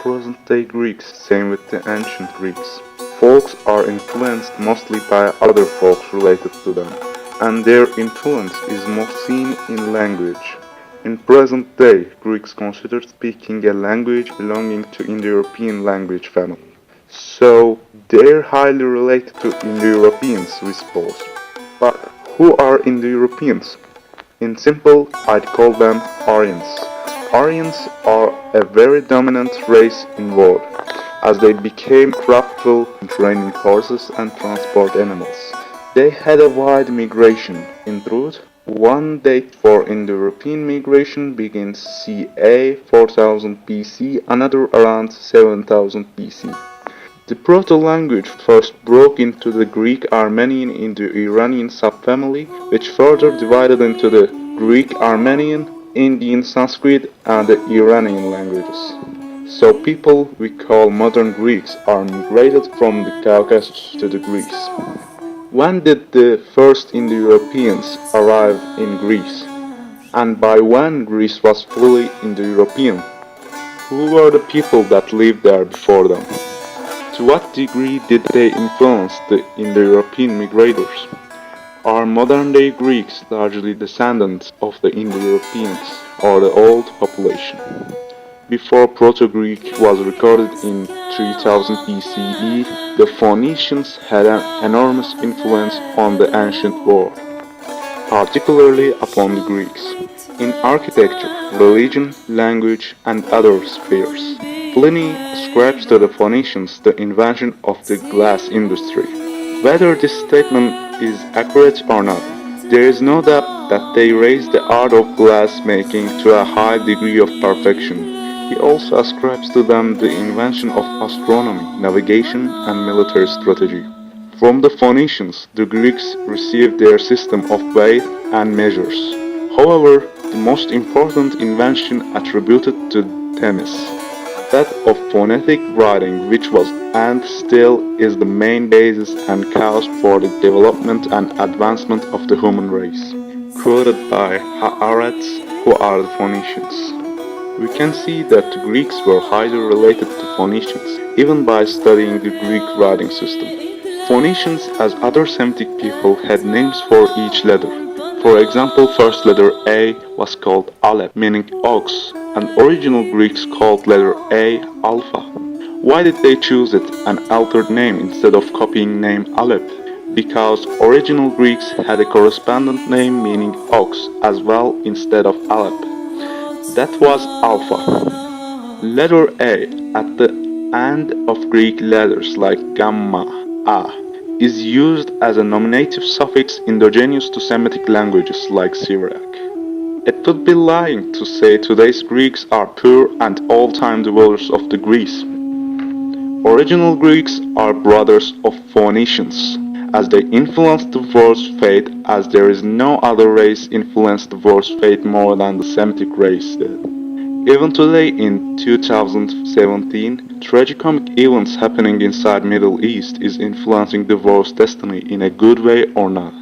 present-day Greeks, same with the ancient Greeks. Folks are influenced mostly by other folks related to them, and their influence is most seen in language. In present day, Greeks consider speaking a language belonging to Indo-European language family. So, they're highly related to Indo-Europeans, we suppose. But who are Indo-Europeans? In simple, I'd call them Aryans. Aryans are a very dominant race in world, as they became craftful in training horses and transport animals. They had a wide migration. In truth, one date for Indo-European migration begins ca. 4000 BC, another around 7000 BC. The Proto-Language first broke into the Greek-Armenian-Indo-Iranian subfamily, which further divided into the Greek-Armenian, Indian Sanskrit, and the Iranian languages. So people we call modern Greeks are migrated from the Caucasus to the Greece. When did the first Indo-Europeans arrive in Greece? And by when Greece was fully Indo-European? Who were the people that lived there before them? To what degree did they influence the Indo-European migrators? Are modern-day Greeks largely descendants of the Indo-Europeans or the old population? Before Proto-Greek was recorded in 3000 BCE, the Phoenicians had an enormous influence on the ancient world, particularly upon the Greeks, in architecture, religion, language, and other spheres. Pliny ascribes to the Phoenicians the invention of the glass industry. Whether this statement is accurate or not, there is no doubt that they raised the art of glass making to a high degree of perfection. He also ascribes to them the invention of astronomy, navigation, and military strategy. From the Phoenicians, the Greeks received their system of weight and measures. However, the most important invention attributed to Themis, that of phonetic writing, which was and still is the main basis and cause for the development and advancement of the human race, quoted by Haaretz, who are the Phoenicians. We can see that the Greeks were highly related to Phoenicians, even by studying the Greek writing system. Phoenicians, as other Semitic people, had names for each letter. For example, first letter A was called Aleph, meaning ox, and original Greeks called letter A Alpha. Why did they choose it, an altered name, instead of copying name Aleph? Because original Greeks had a correspondent name meaning ox as well instead of Aleph. That was Alpha. Letter A at the end of Greek letters like gamma, A, is used as a nominative suffix endogenous to Semitic languages like Syriac. It would be lying to say today's Greeks are poor and all-time dwellers of the Greece. Original Greeks are brothers of Phoenicians, as they influenced the world's fate, as there is no other race influenced the world's fate more than the Semitic race did. Even today in 2017, tragicomic events happening inside Middle East is influencing the world's destiny in a good way or not.